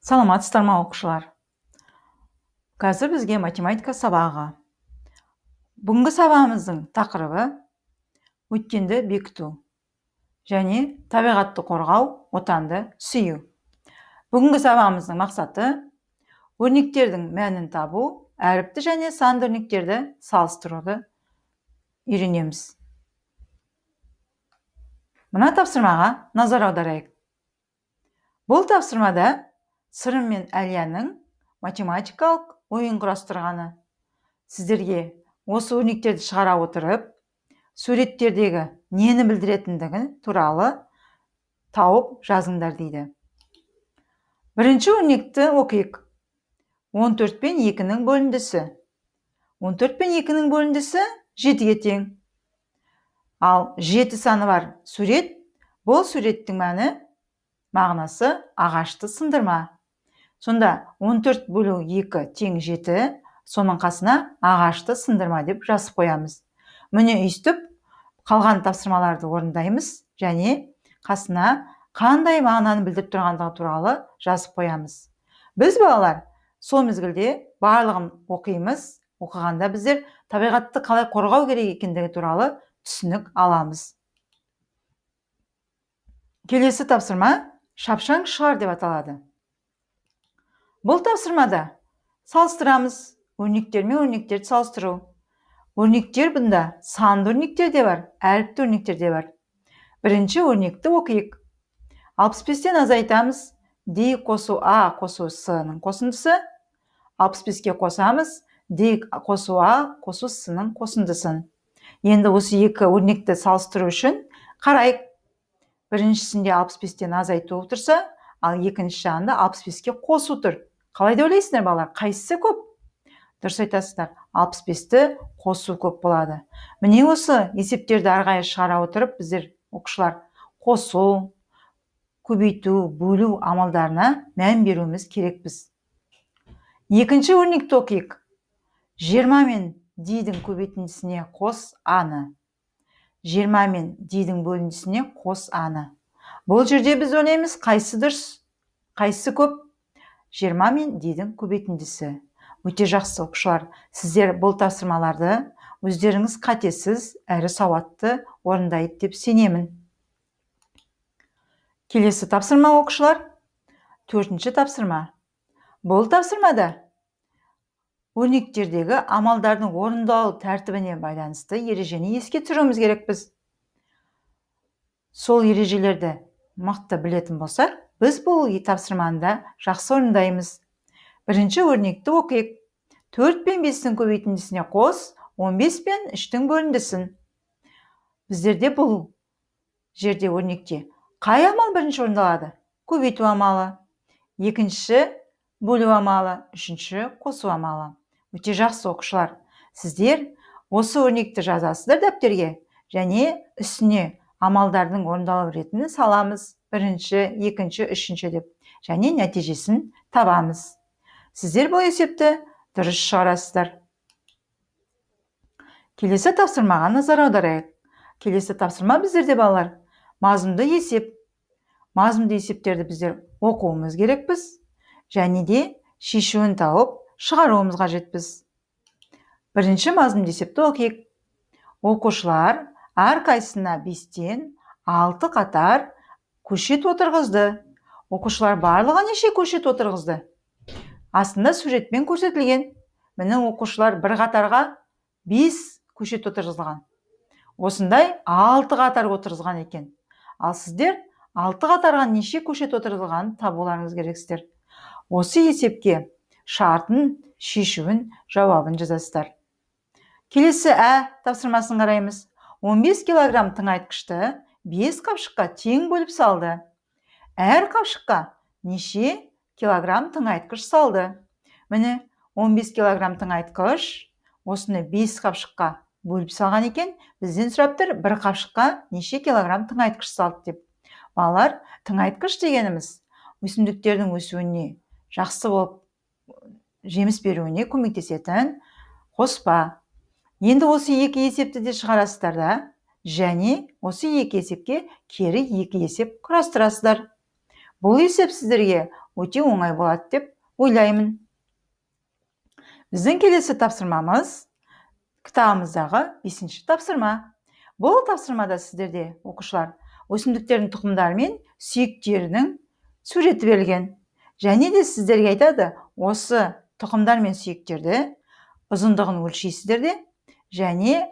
Саламатсыздар ма оқушылар? Қазір бізге математика сабағы. Бүгінгі сабағымыздың тақырыбы өткенді бекіту және табиғатты қорғау, отанды сүю. Бүгінгі сабағымыздың мақсаты өрнектердің мәнін табу, әріпті және санды өрнектерді салыстыруды үйренеміз. Мына тапсырмаға назар аударайық. Бұл тапсырмада Сырым мен Әлияның математикалық ойын құрастырғаны. Сіздерге осы өрнектерді шығара отырып, суреттердегі нені білдіретіндігі туралы тауып жазыңдар дейді. Бірінші өрнекті оқиық. 14 пен 2-нің бөліндісі. 14 пен 2-нің бөліндісі 7-ге тең. Ал 7 саны бар сурет, бұл суреттің мағынасы ағашты сындырма. Сонда 14 бөлу 2 тең 7, соның қасына ағашты сындырма деп жазып қоямыз. Міне өйстіп, қалған тапсырмаларды орындаймыз және қасына қандай мағынаны білдіріп тұрғандығы туралы жазып қоямыз. Біз балалар сол мезгілде барлығын оқимыз, оқығанда біздер табиғатты қалай қорғау керек екендігі туралы түсінік аламыз. Келесі тапсырма шапшаң шығар деп аталады. Бұл тапсырмада салыстырамыз, өрнектер мен өрнектерді салыстыру. Өрнектер бұнда санды өрнектер де бар, әріпті өрнектер де бар. Бірінші өрнекті оқиық. 65-тен азайтамыз, D қосу A қосу S-ның қосындысы. 65-ке қосамыз, D қосу A қосу S-ның қосындысын. Енді осы екі өрнекті салыстыру үшін қарайық. Біріншісінде 65-тен азайту тұрса, ал екінші жағында 65-ке қосу тұр. Қалай да ойлайсыңдар балалар, қайсысы көп? Дұрыс айтасыздар, 65-ті қосу көп болады. Міне осы есептерді әрғайы шығара отырып, біздер оқушылар қосу, көбейту, бөлу амалдарына мән беруіміз керекпіз. Екінші өрнекті оқиық. 20 мен D-дің көбейтіндісіне қос A-ны. 20 мен D-дің бөліндісіне қос A-ны. Бұл жерде біз ойлаймыз, қайсы дұрыс, қайсы көп? 20 мен D-дің көбейтіндісі. Өте жақсы оқушылар, сіздер бұл тапсырмаларды өздеріңіз қатесіз, әрі сауатты орындайды деп сенемін. Келесі тапсырма оқушылар, 4-ші тапсырма. Бұл тапсырмада өрнектердегі амалдардың орындалу тәртібіне байланысты ережені еске түсіруіміз керекпіз. Сол ережелерді мықты білетін болсақ, біз бұл тапсырманы жақсы орындаймыз. Бірінші өрнекті оқиық. 4 пен 5-дің көбейтіндісіне қос, 15 пен 3-дің бөліндісін. Біздерде бұл жерде өрнекте қай амал бірінші орындалады? Көбейту амалы. Екінші бөлу амалы, үшінші қосу амалы. Өте жақсы оқушылар. Сіздер осы өрнекті жазасыздар дәптерге және үстіне амалдардың орындалу ретінен саламыз. Бірінші, екінші, үшінші деп. Және нәтижесін табамыз. Сіздер бұл есепті дұрыс шығарасыздар. Келесі тапсырмаға назар аударайық. Келесі тапсырма біздерде балалар мазмұнды есеп. Мазмұнды есептерді біздер оқуымыз керекпіз және де шешуін тауып шығаруымыз қажетпіз. Бірінші мазмұнды есепті оқиық. Оқушылар әрқайсысына 5-тен 6 қатар көшет отырғызды. Оқушылар барлығы неше көшет отырғызды? Астында суретпен көрсетілген. Міне оқушылар бір қатарға 5 көшет отырғызған. Осындай 6 қатар отырғызған екен. Ал сіздер 6 қатарға неше көшет отырғызған табуларыңыз керексіздер. Осы есепке шартын, шешуін, жауабын жазасыздар. Келесі тапсырмасын қараймыз. 15 килограмм тыңайтқышты 5 қапшыққа тең бөліп салды. Әр қапшыққа неше килограмм тыңайтқыш салды? Міне 15 килограмм тыңайтқыш осыны 5 қапшыққа бөліп салған екен. Бізден сұраптыр, бір қапшыққа неше килограмм тыңайтқыш салды деп. Балалар, тыңайтқыш дегеніміз өсімдіктердің өсуіне жақсы болып жеміс беруіне көмектесетін қоспа. Енді осы екі есепті де шығарасыздар да, және осы екі есепке кері екі есеп құрастырасыздар. Бұл есеп сіздерге өте оңай болады деп ойлаймын. Біздің келесі тапсырмамыз кітабымыздағы 5-ші тапсырма. Бұл тапсырмада сіздерде, оқушылар, өсімдіктердің тұқымдары мен сүйектерінің суреті берілген. Және де сіздерге айтады, осы тұқымдар мен сүйектерді ұзындығын өлшейсіздер де, және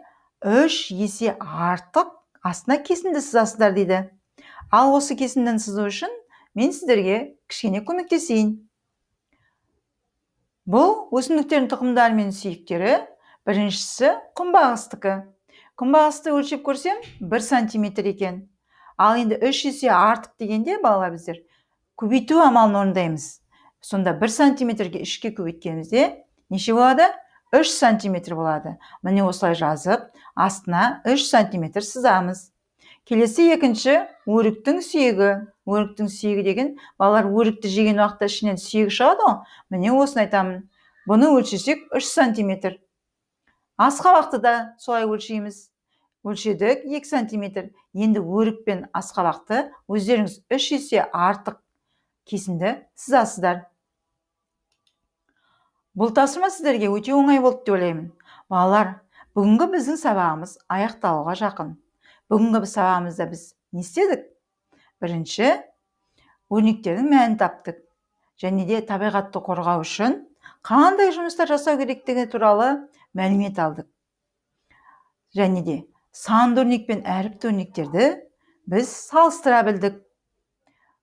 3 есе артық астына кесінді сызасыздар дейді. Ал осы кесіндіні сызу үшін мен сіздерге кішкене көмектесейін. Бұл өсімдіктердің тұқымдары мен сүйектері. Біріншісі күнбағыстікі. Күнбағысты өлшеп көрсем 1 сантиметр екен. Ал енді 3 есе артық дегенде, балалар, біздер көбейту амалын орындаймыз. Сонда 1 сантиметрге 3-ке көбейткенімізде неше болады? 3 сантиметр болады. Міне осылай жазып, астына 3 сантиметр сызамыз. Келесі екінші өріктің сүйегі. Өріктің сүйегі деген, балалар, өрікті жеген уақытта ішінен сүйегі шығады ғой. Міне осыны айтамын. Бұны өлшесек 3 сантиметр. Асқабақты да солай өлшейміз. Өлшедік 2 сантиметр. Енді өрік пен асқабақты өздеріңіз 3 есе артық кесінді сызасыздар. Бұл тапсырма сіздерге өте оңай болды деп ойлаймын. Балалар, бүгінгі біздің сабағымыз аяқталуға жақын. Бүгінгі сабағымызда біз не істедік? Бірінші, өрнектердің мәнін таптық. Және де табиғатты қорғау үшін қандай жұмыстар жасау керектігі туралы мәлімет алдық. Және де санды өрнек пен әріпті өрнектерді біз салыстыра білдік.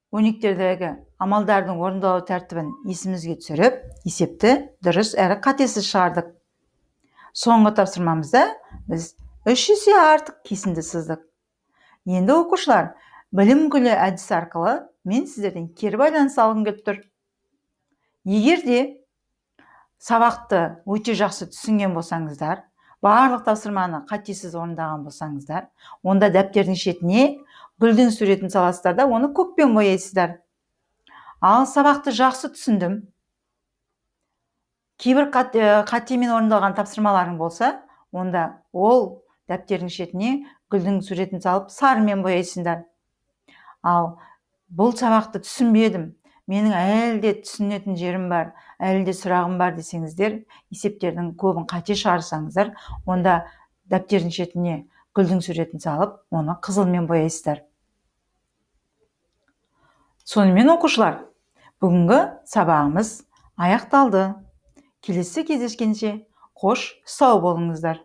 Өрнектердегі амалдардың орындалу тәртібін есімізге түсіріп, есепті дұрыс әрі қатесіз шығардық. Соңғы тапсырмамызда біз 3 есе артық кесінді сыздық. Енді, оқушылар, білім гүлі әдісі арқылы мен сіздерден кері байланыс алғым келіп тұр. Егер де сабақты өте жақсы түсінген болсаңыздар, барлық тапсырманы қатесіз орындаған болсаңыздар, онда дәптердің шетіне гүлдің суретін саласыздар да, оны көкпен бояйсыздар. Ал сабақты жақсы түсіндім, кейбір қатемен орындалған тапсырмаларың болса, онда ол дәптердің шетіне гүлдің суретін салып сарымен бояйсыңдар. Ал бұл сабақты түсінбедім, менің әлде түсінетін жерім бар, әлде сұрағым бар десеңіздер, есептердің көбін қате шығарсаңыздар, онда дәптердің шетіне гүлдің суретін салып, оны қызылмен бояйсыздар. Сонымен, оқушылар, бүгінгі сабағымыз аяқталды. Келесі кездескенше қош сау болыңыздар.